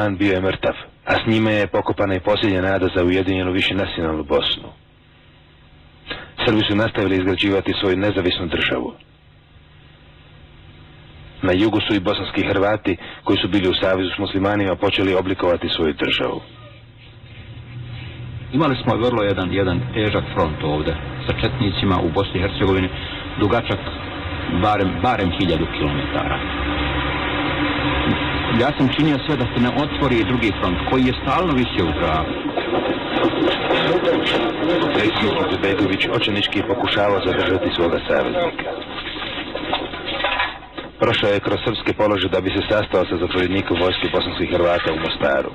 plan bio je mrtav, a s njime je pokopana i posljednja nada za ujedinjenu višenacionalnu Bosnu. Srbi su nastavili izgrađivati svoju nezavisnu državu. Na jugu su i bosanski Hrvati, koji su bili u savezu s muslimanima, počeli oblikovati svoju državu. Imali smo vrlo jedan težak front ovdje sa četnicima u Bosni i Hercegovini, dugačak barem 1000 kilometara. Ja sam činio sve da se ne otvori drugi front, koji je stalno visio u zraku. Predsjednik Izetbegović očajnički pokušavao zadržati svoga saveznika. Prošao je kroz srpske položaje da bi se sastao sa zapovjednikom vojske bosanskih Hrvata u Mostaru.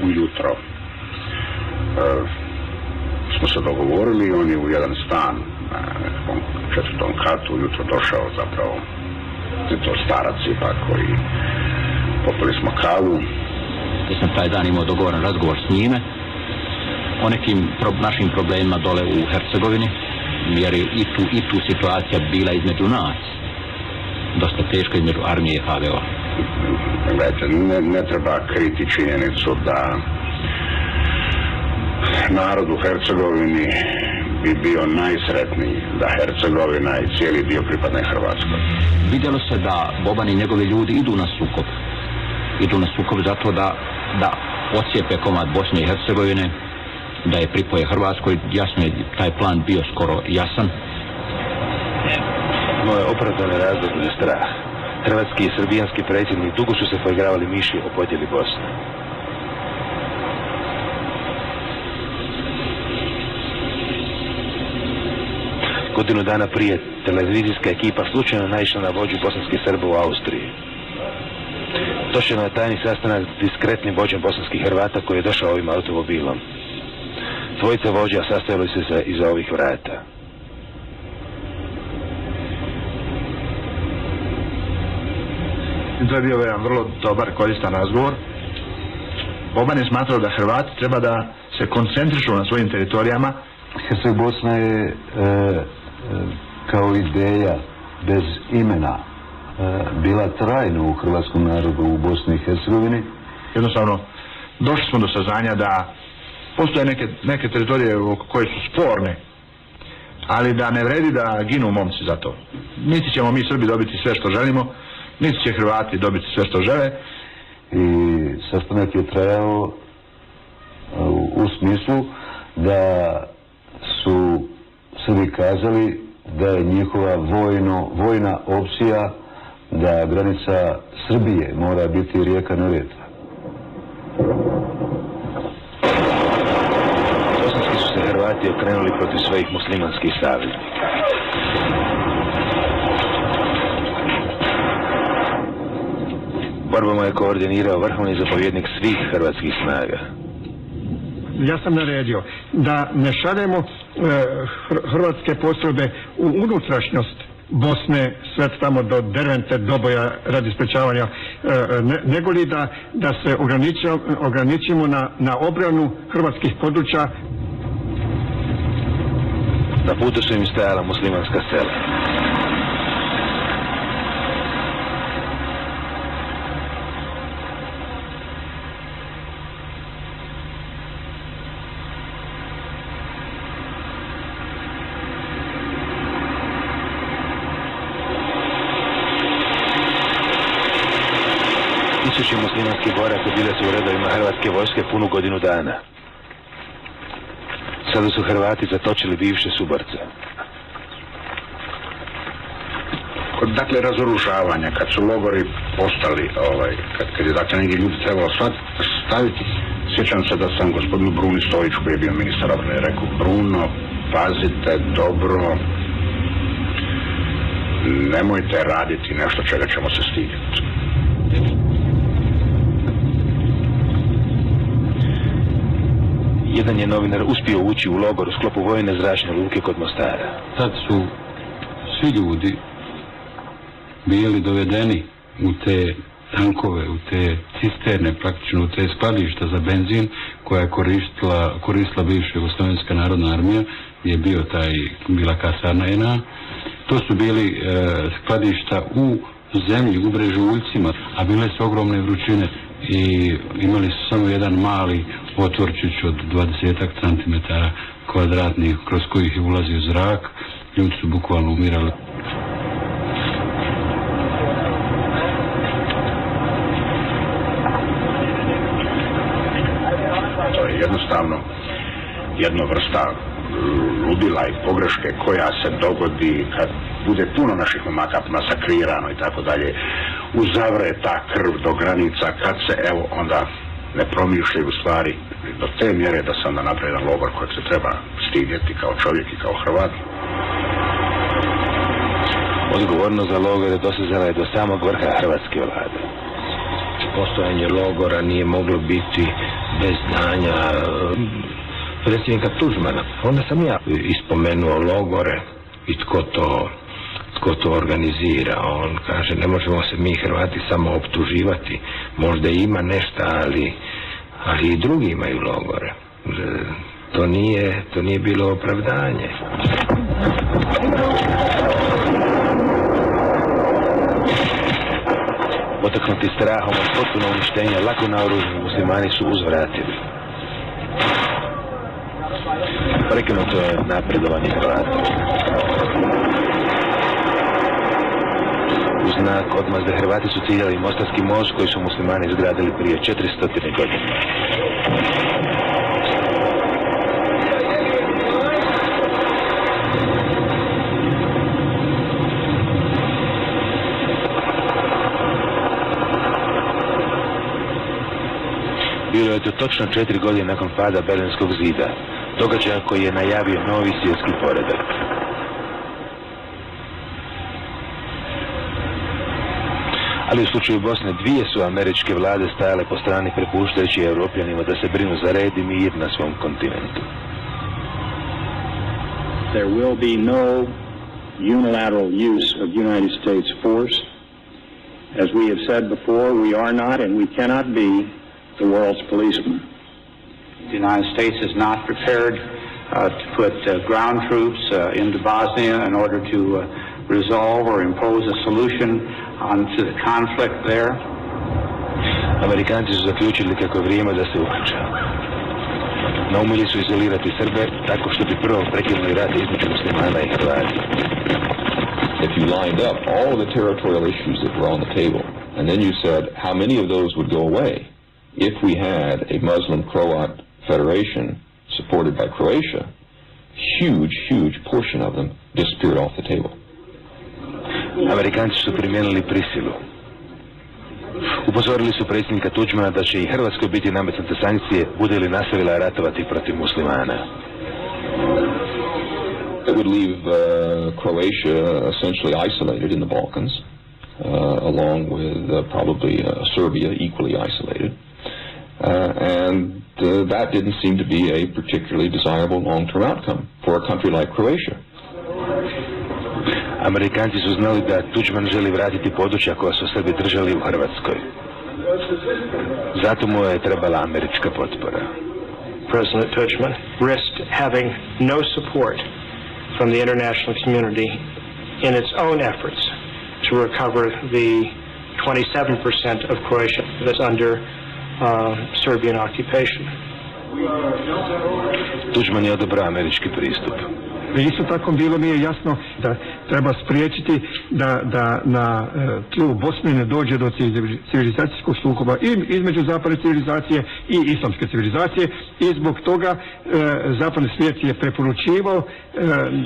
Ujutro smo se dogovorili, on je u jedan stan na nekom 4. katu ujutro došao, zapravo je to starac ipak, koji popili smo kavu. Ja sam taj dan imao dogovoran razgovor s njime o nekim našim problemima dole u Hercegovini, jer je i tu situacija bila između nas dosta teška, između armije i HVO. Gledajte, ne treba kriti činjenicu da narod u Hercegovini bi bio najsretniji da Hercegovina i cijeli dio pripadne Hrvatskoj. Vidjelo se da Boban i njegovi ljudi idu na sukob. Idu na sukob zato da ocijepe komad Bosne i Hercegovine, da je pripoje Hrvatskoj. Jasno je taj plan bio skoro jasan. Moje opravdane razloge za strah. Hrvatski i srbijanski predsjednik dugo su se poigravali miši o podjeli Bosne. Godinu dana prije, televizijska ekipa slučajno naišla na vođu bosanskih Srba u Austriji. Došao na tajni sastanak s diskretnim vođom bosanskih Hrvata koji je došao ovim automobilom. Dvojica vođa sastajali se iza ovih vrata. To je bio jedan vrlo dobar, koristan razgovor. Boban je smatrao da Hrvati treba da se koncentrišu na svojim teritorijama. Herceg Bosna je kao ideja bez imena bila trajno u hrvatskom narodu u Bosni i Hercegovini. Jednostavno, došli smo do saznanja da postoje neke teritorije koje su sporne, ali da ne vredi da ginu momci za to. Niti ćemo mi Srbi dobiti sve što želimo, niti će Hrvati dobiti sve što žele. I sastanak je trajao u smislu da su Srbi kazali da je njihova vojna opcija da granica Srbije mora biti rijeka Neretva. Bosanski su se Hrvati okrenuli protiv svojih muslimanskih saveznika. Borbama je koordinirao vrhovni zapovjednik svih hrvatskih snaga. Ja sam naredio da ne šaljemo hrvatske postrojbe u unutrašnjost Bosne, sve tamo do Dervente, Doboja, radi sprečavanja, nego li da se ograničimo na obranu hrvatskih područja. Na putu su im stajala muslimanska sela. Tisuće muslimanskih boraca bile su u redovima hrvatske vojske punu godinu dana. Sada su Hrvati zatočili bivše suborce. Dakle, razoružavanja, kad su logori postali, kad je dakle negdje ljudi trebalo staviti, sjećam se da sam gospodinu Bruni Stojiću, koji je bio ministar obrane, rekao: Bruno, pazite dobro, nemojte raditi nešto čega ćemo se stidjeti. Jedan je novinar uspio ući u logor u sklopu vojne zračne luke kod Mostara. Tad su svi ljudi bili dovedeni u te tankove, u te cisterne, praktično u te skladišta za benzin koja je koristila bivša Jugoslovenska narodna armija, gdje je bila kasarna NA. To su bili skladišta u zemlji, u brežuljcima, a bile su ogromne vrućine i imali su samo jedan mali otvorčić od 20 centimetara kvadratnih kroz kojih je ulazio zrak. Ljudi su bukvalno umirali. To je jednostavno jedna vrsta ludila i pogreške koja se dogodi kad bude puno naših momaka masakrirano i tako dalje. Uzavre ta krv do granica kad se evo onda ne promišljaju stvari do te mjere da se onda napravi jedan logor kojeg se treba stidjeti kao čovjek i kao Hrvat. Odgovornost za logore dosezala je do samog vrha hrvatske vlade. Postojanje logora nije moglo biti bez znanja predsjednika Tuđmana. Onda sam ja ispomenuo logore i tko to organizira. On kaže, ne možemo se mi Hrvati samo optuživati, možda ima nešto, ali i drugi imaju logore. To nije bilo opravdanje. Potaknuti strahom od potpuno uništenja lako naoružani muslimani su uzvratili. Prekinuto je napredovanje Hrvata. U znak odmazde Hrvati su ciljali Mostarski most koji su muslimani izgradili prije 400 godina. Bilo je to točno 4 godine nakon pada Berlinskog zida, događaja koji je najavio novi svjetski poredak. Ali u slučaju Bosne dvije su američke vlade stajale po strani prepuštajući Europljanima da se brinu za red i mir na svom kontinentu. There will be no unilateral use of United States force. As we have said before, we are not and we cannot be the world's policeman. The United States is not prepared to put ground troops into Bosnia in order to resolve or impose a solution onto the conflict there. Amerikanci su zaključili kako je vrijeme da se uključe. Naumili su izolirati Srbe tako što bi prvo prekinuli rat između muslimana i Hrvata. If you lined up all of the territorial issues that were on the table, and then you said how many of those would go away if we had a Muslim-Croat federation supported by Croatia, huge portion of them disappeared off the table. Amerikanci su primijenili prisilu. Upozorili su predsjednika Tuđmana da će i Hrvatskoj biti nametnute sankcije bude li nastavila ratovati protiv muslimana. It would leave Croatia essentially isolated in the Balkans, along with probably Serbia equally isolated. And that didn't seem to be a particularly desirable long-term outcome for a country like Croatia. Amerikanci su znali da Tuđman želi vratiti područja koja su Srbi držali u Hrvatskoj. Zato mu je trebala američka potpora. President Tuđman risked having no support from the international community in its own efforts to recover the 27% of Croatia that's under Serbian occupation. Tuđman je odabrao američki pristup. Isto tako bilo mi je jasno da treba spriječiti da na tlu Bosne ne dođe do civilizacijskog sukoba i između zapadne civilizacije i islamske civilizacije i zbog toga zapadni svijet je preporučivao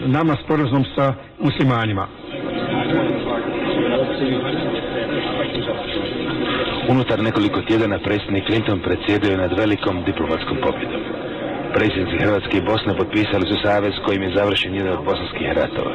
nama sporazum sa muslimanima. Unutar nekoliko tjedana predsjednik Clinton predsjedao je nad velikom diplomatskom pobjedom. Predsjednici Hrvatske i Bosne potpisali su savez kojim je završen jedan od bosanskih ratova.